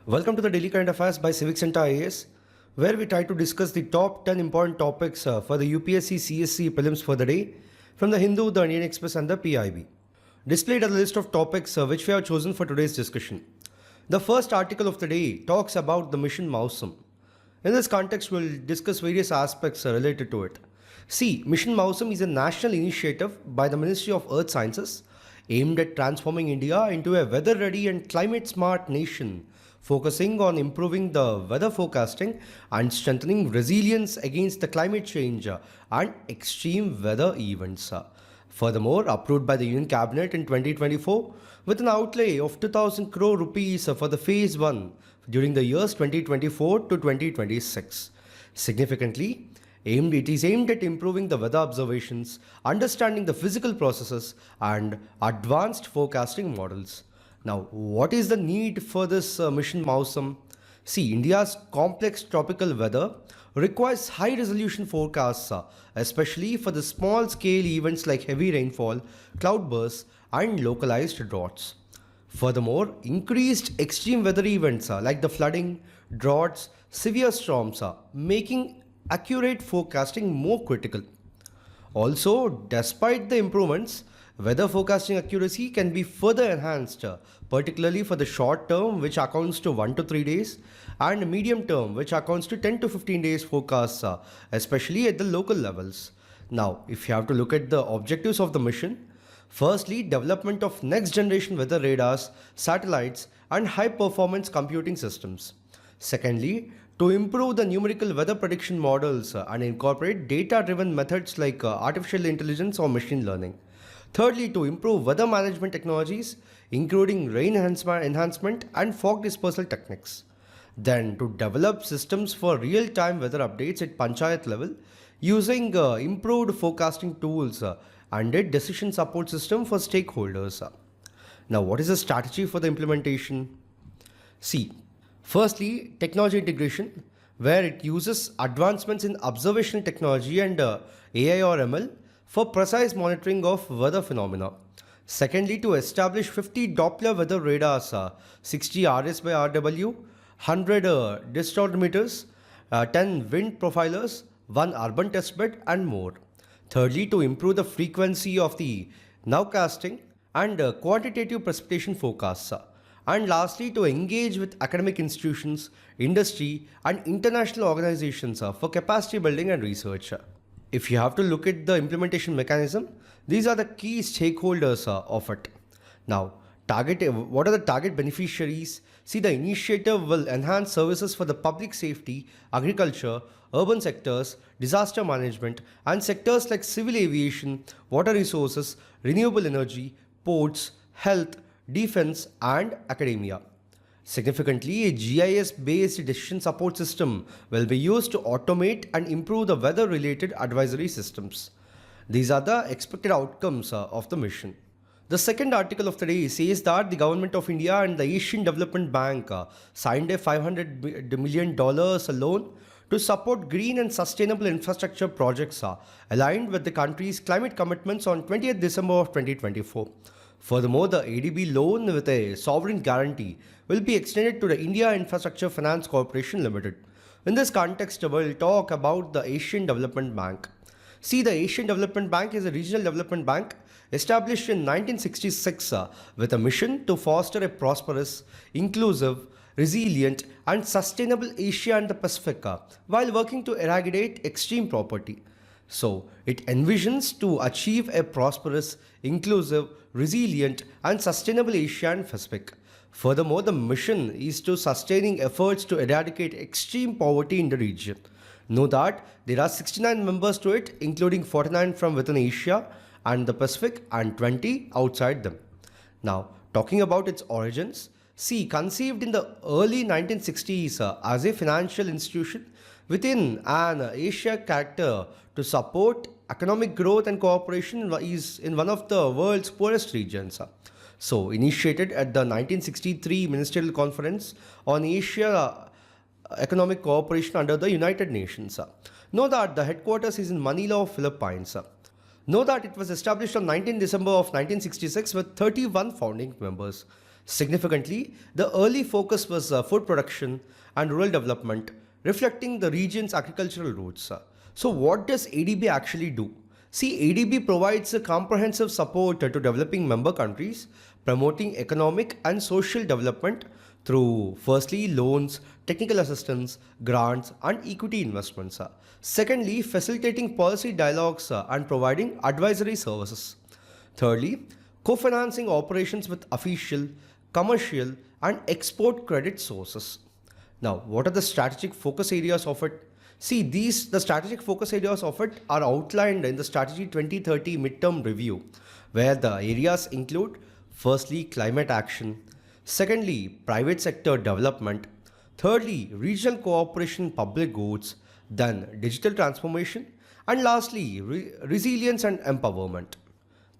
Welcome to the Daily Current Affairs by Civic Center IAS, where we try to discuss the top 10 important topics for the UPSC CSE Prelims for the day from the Hindu, the Indian Express and the PIB. Displayed are the list of topics which we have chosen for today's discussion. The first article of the day talks about the mission Mausam. In this context, we'll discuss various aspects related to it. See, Mission Mausam is a national initiative by the Ministry of Earth Sciences aimed at transforming India into a weather-ready and climate-smart nation, focusing on improving the weather forecasting and strengthening resilience against the climate change and extreme weather events. Furthermore, approved by the Union Cabinet in 2024 with an outlay of 2,000 crore rupees for the Phase 1 during the years 2024 to 2026. Significantly, it is aimed at improving the weather observations, understanding the physical processes, and advanced forecasting models. Now, what is the need for this mission Mausam? See, India's complex tropical weather requires high resolution forecasts, especially for the small scale events like heavy rainfall, cloudbursts, and localized droughts. Furthermore, increased extreme weather events like the flooding, droughts, severe storms are making accurate forecasting more critical. Also, despite the improvements, weather forecasting accuracy can be further enhanced, particularly for the short term, which accounts to 1 to 3 days, and medium term, which accounts to 10 to 15 days forecasts, especially at the local levels. Now, if you have to look at the objectives of the mission, firstly, development of next generation weather radars, satellites, and high performance computing systems. Secondly, to improve the numerical weather prediction models and incorporate data-driven methods like artificial intelligence or machine learning. Thirdly, to improve weather management technologies, including rain enhancement and fog dispersal techniques. Then, to develop systems for real-time weather updates at panchayat level using improved forecasting tools and a decision support system for stakeholders. Now, what is the strategy for the implementation? See, firstly, technology integration, where it uses advancements in observational technology and AI or ML for precise monitoring of weather phenomena. Secondly, to establish 50 Doppler weather radars, 60 RS by RW, 100 distortometers, 10 wind profilers, 1 urban testbed and more. Thirdly, to improve the frequency of the nowcasting and quantitative precipitation forecasts. And lastly, to engage with academic institutions, industry, and international organizations for capacity building and research. If you have to look at the implementation mechanism, these are the key stakeholders of it. Now, what are the target beneficiaries? See, the initiative will enhance services for the public safety, agriculture, urban sectors, disaster management, and sectors like civil aviation, water resources, renewable energy, ports, health, defense, and academia. Significantly, a GIS-based decision support system will be used to automate and improve the weather-related advisory systems. These are the expected outcomes of the mission. The second article of the day says that the Government of India and the Asian Development Bank signed a $500 million loan to support green and sustainable infrastructure projects aligned with the country's climate commitments on 20th December of 2024. Furthermore, the ADB loan with a sovereign guarantee will be extended to the India Infrastructure Finance Corporation Limited. In this context, we'll talk about the Asian Development Bank. See, the Asian Development Bank is a regional development bank established in 1966 with a mission to foster a prosperous, inclusive, resilient, and sustainable Asia and the Pacific while working to eradicate extreme poverty. So, it envisions to achieve a prosperous, inclusive, resilient, and sustainable Asia and Pacific. Furthermore, the mission is to sustaining efforts to eradicate extreme poverty in the region. Know that there are 69 members to it, including 49 from within Asia and the Pacific and 20 outside them. Now, talking about its origins, see, conceived in the early 1960s as a financial institution within an Asia character to support economic growth and cooperation is in one of the world's poorest regions. So, initiated at the 1963 Ministerial Conference on Asia Economic Cooperation under the United Nations. Know that the headquarters is in Manila, Philippines. Know that it was established on 19 December of 1966 with 31 founding members. Significantly, the early focus was food production and rural development, reflecting the region's agricultural roots. So, what does ADB actually do? See, ADB provides a comprehensive support to developing member countries, promoting economic and social development through firstly loans, technical assistance, grants, and equity investments. Secondly, facilitating policy dialogues and providing advisory services. Thirdly, co-financing operations with official, commercial, and export credit sources. Now, what are the strategic focus areas of it? See, the strategic focus areas of it are outlined in the Strategy 2030 midterm review, where the areas include firstly, climate action, secondly, private sector development, thirdly, regional cooperation, public goods, then digital transformation, and lastly, resilience and empowerment.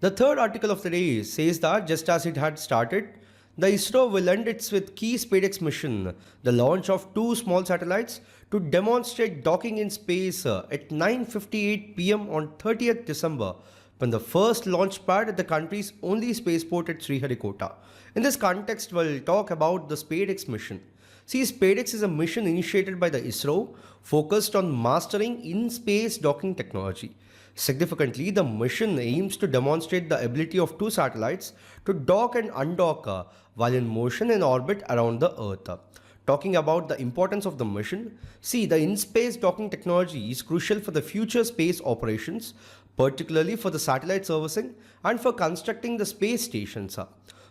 The third article of the day says that just as it had started, the ISRO will end its with key SpaDeX mission, the launch of two small satellites to demonstrate docking in space at 9:58 p.m. on 30th December when the first launch pad at the country's only spaceport at Sriharikota. In this context, we'll talk about the SpaDeX mission. See, SpaDeX is a mission initiated by the ISRO focused on mastering in-space docking technology. Significantly, the mission aims to demonstrate the ability of two satellites to dock and undock while in motion in orbit around the Earth. Talking about the importance of the mission, see, the in-space docking technology is crucial for the future space operations, particularly for the satellite servicing and for constructing the space stations.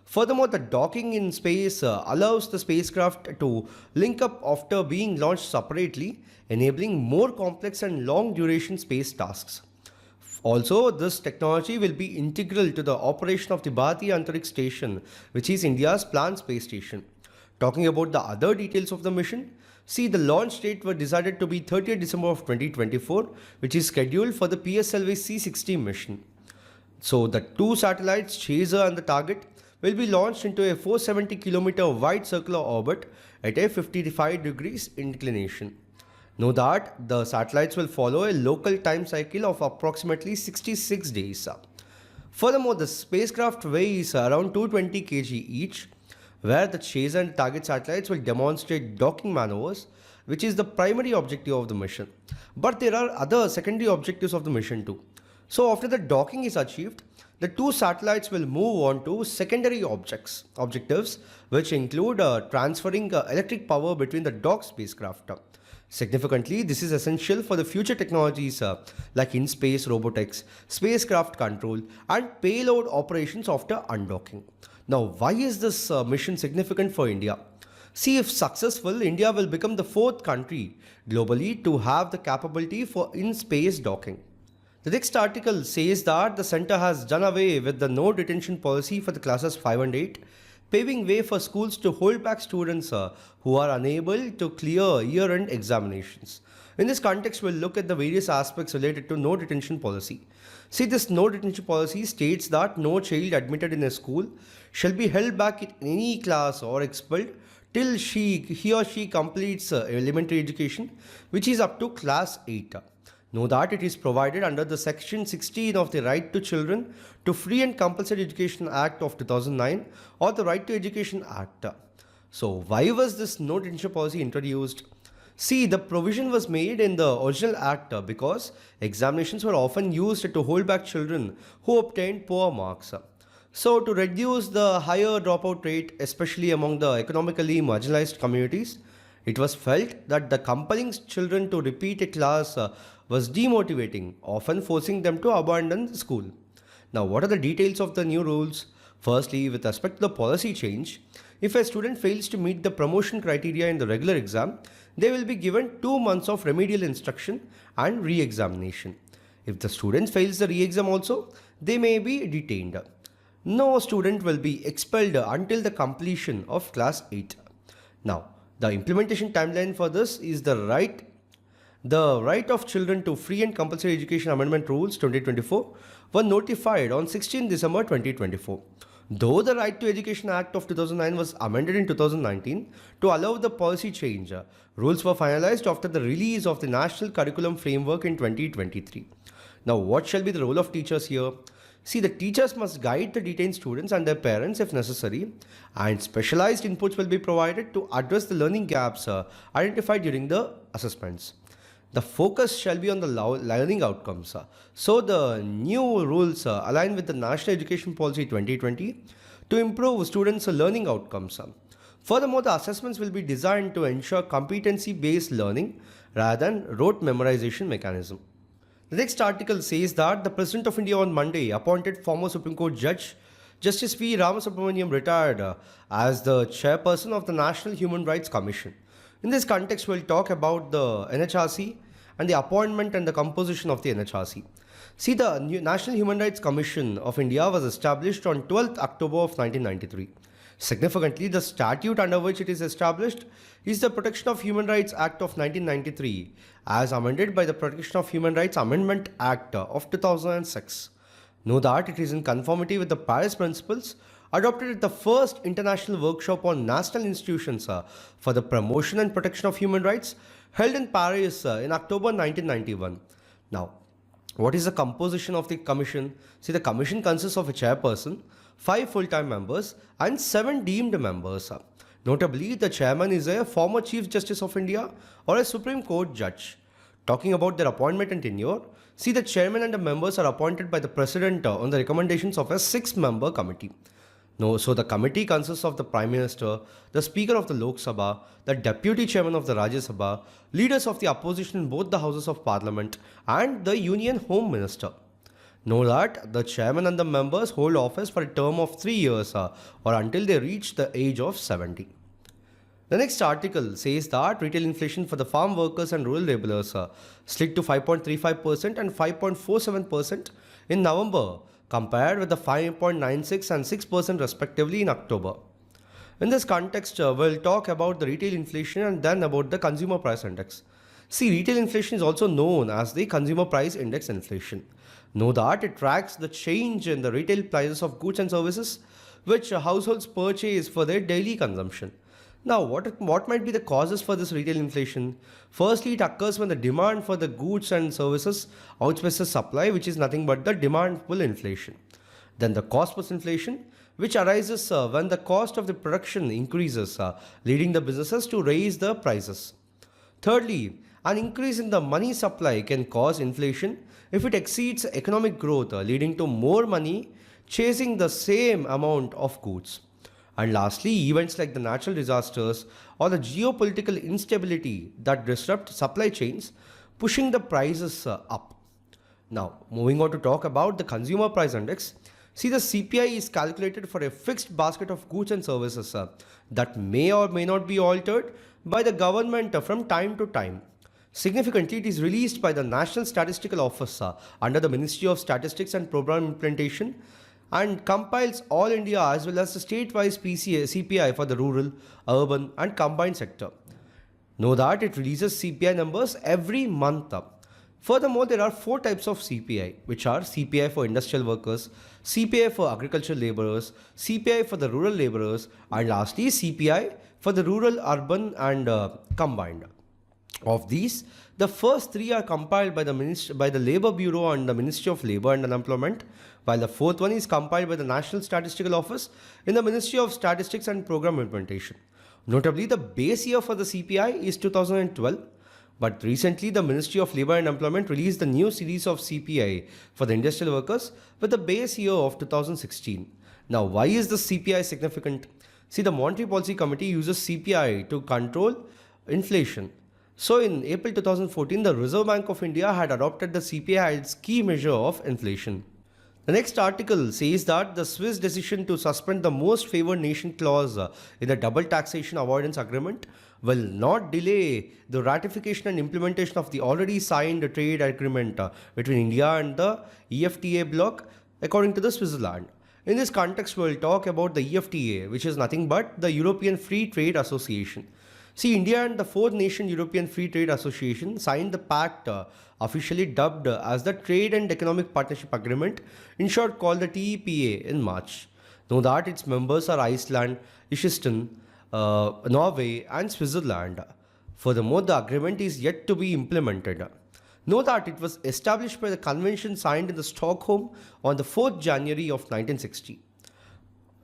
Furthermore, the docking in space allows the spacecraft to link up after being launched separately, enabling more complex and long duration space tasks. Also, this technology will be integral to the operation of the Bharatiya Antariksh Station, which is India's planned space station. Talking about the other details of the mission, see, the launch date was decided to be 30th December of 2024, which is scheduled for the PSLV C-60 mission. So, the two satellites, Chaser and the Target, will be launched into a 470 km wide circular orbit at a 55 degrees inclination. Know that the satellites will follow a local time cycle of approximately 66 days. Furthermore, the spacecraft weighs around 220 kg each, where the Chaser and Target satellites will demonstrate docking maneuvers, which is the primary objective of the mission. But there are other secondary objectives of the mission too. So after the docking is achieved, the two satellites will move on to secondary objectives, which include transferring electric power between the docked spacecraft. Significantly, this is essential for the future technologies like in-space robotics, spacecraft control, and payload operations after undocking. Now, why is this mission significant for India? See, if successful, India will become the fourth country globally to have the capability for in-space docking. The next article says that the center has done away with the no detention policy for the classes 5 and 8, paving way for schools to hold back students who are unable to clear year-end examinations. In this context, we'll look at the various aspects related to no detention policy. See, this no detention policy states that no child admitted in a school shall be held back in any class or expelled till he or she completes elementary education, which is up to class 8. Know that it is provided under the Section 16 of the Right to Children to Free and Compulsory Education Act of 2009 or the Right to Education Act. So why was this no detention policy introduced? See, the provision was made in the original act because examinations were often used to hold back children who obtained poor marks. So to reduce the higher dropout rate, especially among the economically marginalized communities, it was felt that the compelling children to repeat a class was demotivating, often forcing them to abandon the school. Now, what are the details of the new rules? Firstly, with respect to the policy change, if a student fails to meet the promotion criteria in the regular exam, they will be given 2 months of remedial instruction and re-examination. If the student fails the re-exam also, they may be detained. No student will be expelled until the completion of class 8. Now, the implementation timeline for this is the right of children to free and compulsory education amendment rules 2024 were notified on 16 December 2024. Though the Right to Education Act of 2009 was amended in 2019 to allow the policy change, rules were finalized after the release of the National Curriculum Framework in 2023. Now, what shall be the role of teachers here? See, the teachers must guide the detained students and their parents if necessary, and specialized inputs will be provided to address the learning gaps identified during the assessments. The focus shall be on the learning outcomes. So, the new rules align with the National Education Policy 2020 to improve students' learning outcomes. Furthermore, the assessments will be designed to ensure competency-based learning rather than rote memorization mechanism. The next article says that the President of India on Monday appointed former Supreme Court Judge Justice V. Ramasubramaniam retired as the chairperson of the National Human Rights Commission. In this context, we'll talk about the NHRC and the appointment and the composition of the NHRC. See, the National Human Rights Commission of India was established on 12th October of 1993. Significantly, the statute under which it is established is the Protection of Human Rights Act of 1993 as amended by the Protection of Human Rights Amendment Act of 2006. Know that it is in conformity with the Paris Principles adopted at the first international workshop on national institutions for the promotion and protection of human rights held in Paris in October 1991. Now, what is the composition of the commission? See, the commission consists of a chairperson, 5 full-time members and 7 deemed members. Notably, the chairman is a former Chief Justice of India or a Supreme Court judge. Talking about their appointment and tenure, see, the chairman and the members are appointed by the president on the recommendations of a 6-member committee. So the committee consists of the Prime Minister, the Speaker of the Lok Sabha, the Deputy Chairman of the Rajya Sabha, leaders of the opposition in both the Houses of Parliament and the Union Home Minister. Know that the chairman and the members hold office for a term of 3 years or until they reach the age of 70. The next article says that retail inflation for the farm workers and rural laborers slid to 5.35% and 5.47% in November compared with the 5.96 and 6% respectively in October. In this context, we'll talk about the retail inflation and then about the consumer price index. See, retail inflation is also known as the consumer price index inflation. Know that it tracks the change in the retail prices of goods and services which households purchase for their daily consumption. Now, what might be the causes for this retail inflation? Firstly, it occurs when the demand for the goods and services outpaces supply, which is nothing but the demand pull inflation. Then the cost plus inflation, which arises when the cost of the production increases, leading the businesses to raise the prices. Thirdly, an increase in the money supply can cause inflation if it exceeds economic growth, leading to more money chasing the same amount of goods. And lastly, events like the natural disasters or the geopolitical instability that disrupt supply chains, pushing the prices up. Now, moving on to talk about the consumer price index. See, the CPI is calculated for a fixed basket of goods and services that may or may not be altered by the government from time to time. Significantly, it is released by the National Statistical Office under the Ministry of Statistics and Program Implementation and compiles all India as well as the state-wise CPI for the rural, urban and combined sector. Know that it releases CPI numbers every month. Furthermore, there are 4 types of CPI, which are CPI for industrial workers, CPI for agricultural laborers, CPI for the rural laborers, and lastly CPI for the rural, urban and combined. Of these, the first 3 are compiled by the Labour Bureau and the Ministry of Labour and Unemployment, while the 4th one is compiled by the National Statistical Office in the Ministry of Statistics and Program Implementation. Notably, the base year for the CPI is 2012, but recently the Ministry of Labour and Employment released the new series of CPI for the industrial workers with the base year of 2016. Now, why is the CPI significant? See, the Monetary Policy Committee uses CPI to control inflation. So in April 2014, the Reserve Bank of India had adopted the CPI as key measure of inflation. The next article says that the Swiss decision to suspend the most favored nation clause in the double taxation avoidance agreement will not delay the ratification and implementation of the already signed trade agreement between India and the EFTA bloc, according to the Switzerland. In this context, we will talk about the EFTA, which is nothing but the European Free Trade Association. See, India and the 4th Nation European Free Trade Association signed the pact, officially dubbed as the Trade and Economic Partnership Agreement, in short called the TEPA, in March. Know that its members are Iceland, Liechtenstein, Norway and Switzerland. Furthermore, the agreement is yet to be implemented. Know that it was established by the convention signed in the Stockholm on the 4th January of 1960.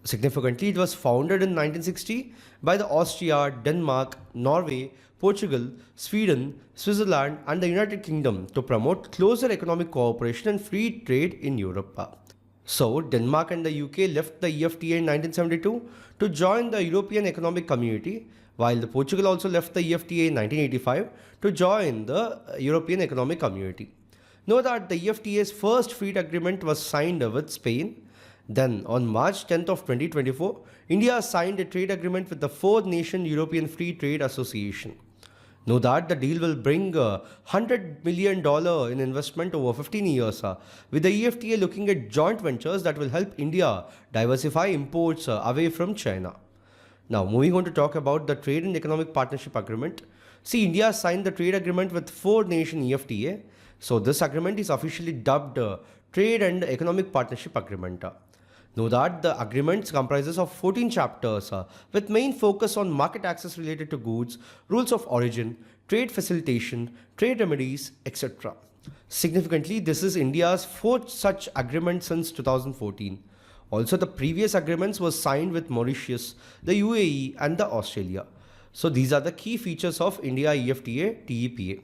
Significantly, it was founded in 1960 by the Austria, Denmark, Norway, Portugal, Sweden, Switzerland and the United Kingdom to promote closer economic cooperation and free trade in Europe. So, Denmark and the UK left the EFTA in 1972 to join the European Economic Community, while the Portugal also left the EFTA in 1985 to join the European Economic Community. Know that the EFTA's first free trade agreement was signed with Spain. Then, on March 10th of 2024, India signed a trade agreement with the four-nation European Free Trade Association. Know that the deal will bring $100 million in investment over 15 years, with the EFTA looking at joint ventures that will help India diversify imports away from China. Now, moving on to talk about the Trade and Economic Partnership Agreement. See, India signed the trade agreement with four-nation EFTA. So, this agreement is officially dubbed Trade and Economic Partnership Agreement. Know that the agreement comprises of 14 chapters with main focus on market access related to goods, rules of origin, trade facilitation, trade remedies, etc. Significantly, this is India's fourth such agreement since 2014. Also, the previous agreements were signed with Mauritius, the UAE and the Australia. So these are the key features of India EFTA TEPA.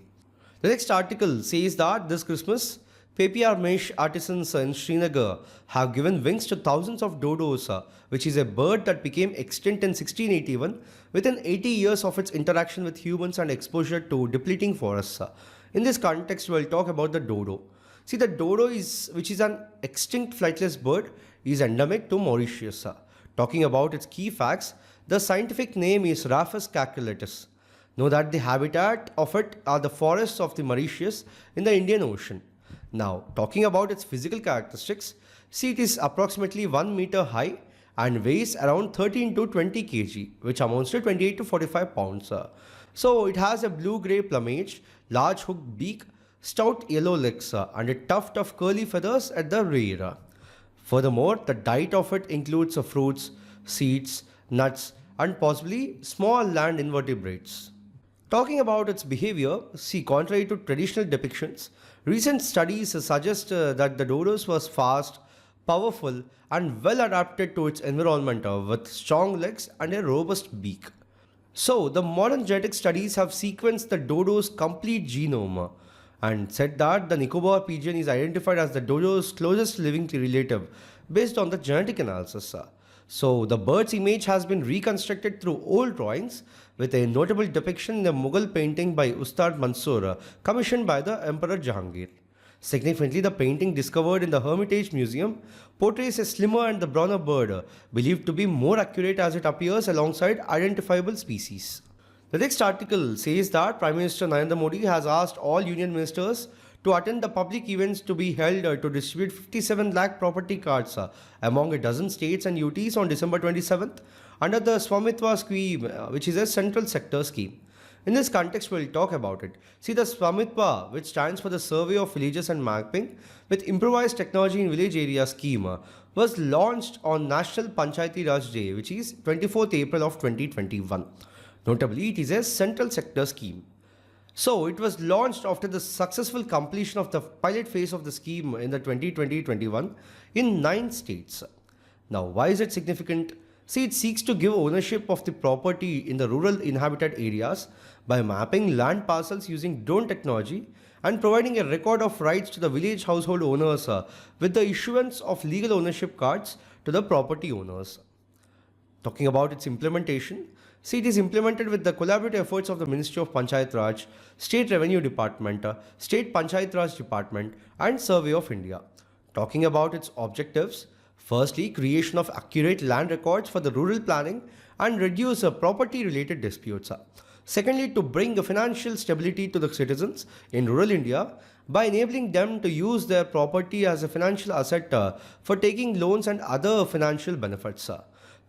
The next article says that this Christmas, papier maize artisans in Srinagar have given wings to thousands of dodos, which is a bird that became extinct in 1681 within 80 years of its interaction with humans and exposure to depleting forests. In this context, we will talk about the dodo. See, the dodo which is an extinct flightless bird, is endemic to Mauritius. Talking about its key facts, the scientific name is Raphus cucullatus. Know that the habitat of it are the forests of the Mauritius in the Indian Ocean. Now, talking about its physical characteristics, see, it is approximately 1 meter high and weighs around 13 to 20 kg, which amounts to 28 to 45 pounds. So, it has a blue-grey plumage, large hooked beak, stout yellow legs, and a tuft of curly feathers at the rear. Furthermore, the diet of it includes fruits, seeds, nuts, and possibly small land invertebrates. Talking about its behavior, see, contrary to traditional depictions, recent studies suggest that the dodos was fast, powerful, and well adapted to its environment with strong legs and a robust beak. So, the modern genetic studies have sequenced the dodo's complete genome and said that the Nicobar pigeon is identified as the dodo's closest living relative based on the genetic analysis. So, the bird's image has been reconstructed through old drawings with a notable depiction in a Mughal painting by Ustad Mansoor, commissioned by the Emperor Jahangir. Significantly, the painting discovered in the Hermitage Museum portrays a slimmer and the browner bird, believed to be more accurate as it appears alongside identifiable species. The next article says that Prime Minister Narendra Modi has asked all union ministers to attend the public events to be held to distribute 57 lakh property cards among a dozen states and UTs on December 27th under the Svamitva Scheme, which is a central sector scheme. In this context, we will talk about it. See, the Svamitva, which stands for the Survey of Villages and Mapping with Improvised Technology in Village Area scheme, was launched on National Panchayati Raj Day, which is 24th April of 2021. Notably, it is a central sector scheme. So, it was launched after the successful completion of the pilot phase of the scheme in the 2020-21 in 9 states. Now, why is it significant? See, it seeks to give ownership of the property in the rural inhabited areas by mapping land parcels using drone technology and providing a record of rights to the village household owners with the issuance of legal ownership cards to the property owners. Talking about its implementation, see, it is implemented with the collaborative efforts of the Ministry of Panchayat Raj, State Revenue Department, State Panchayat Raj Department and Survey of India. Talking about its objectives, firstly, creation of accurate land records for the rural planning and reduce property-related disputes. Secondly, to bring financial stability to the citizens in rural India by enabling them to use their property as a financial asset for taking loans and other financial benefits.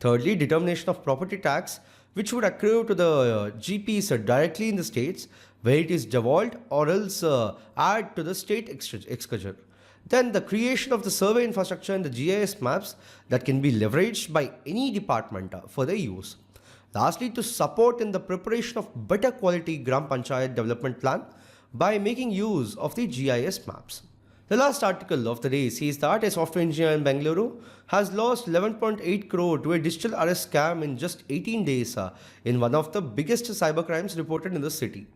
Thirdly, determination of property tax, which would accrue to the GPs directly in the states where it is devolved or else add to the state exchequer. Then the creation of the survey infrastructure and the GIS maps that can be leveraged by any department for their use. Lastly, to support in the preparation of better quality Gram Panchayat development plan by making use of the GIS maps. The last article of the day says that a software engineer in Bengaluru has lost 11.8 crore to a digital arrest scam in just 18 days in one of the biggest cybercrimes reported in the city.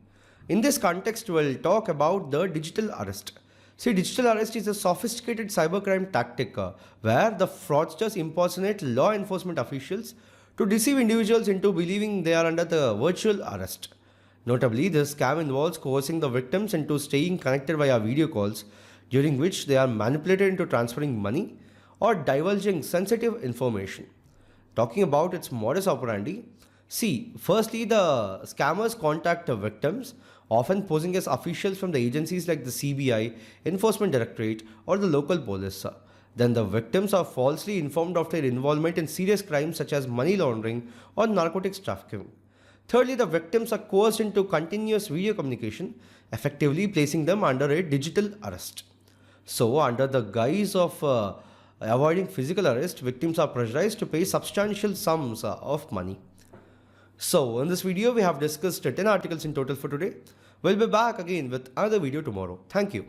In this context, we'll talk about the digital arrest. See, digital arrest is a sophisticated cybercrime tactic where the fraudsters impersonate law enforcement officials to deceive individuals into believing they are under the virtual arrest. Notably, this scam involves coercing the victims into staying connected via video calls, during which they are manipulated into transferring money or divulging sensitive information. Talking about its modus operandi, see, firstly, the scammers contact the victims, often posing as officials from the agencies like the CBI, Enforcement Directorate, or the local police. Then the victims are falsely informed of their involvement in serious crimes such as money laundering or narcotics trafficking. Thirdly, the victims are coerced into continuous video communication, effectively placing them under a digital arrest. So, under the guise of avoiding physical arrest, victims are pressurized to pay substantial sums of money. So, in this video, we have discussed 10 articles in total for today. We'll be back again with another video tomorrow. Thank you.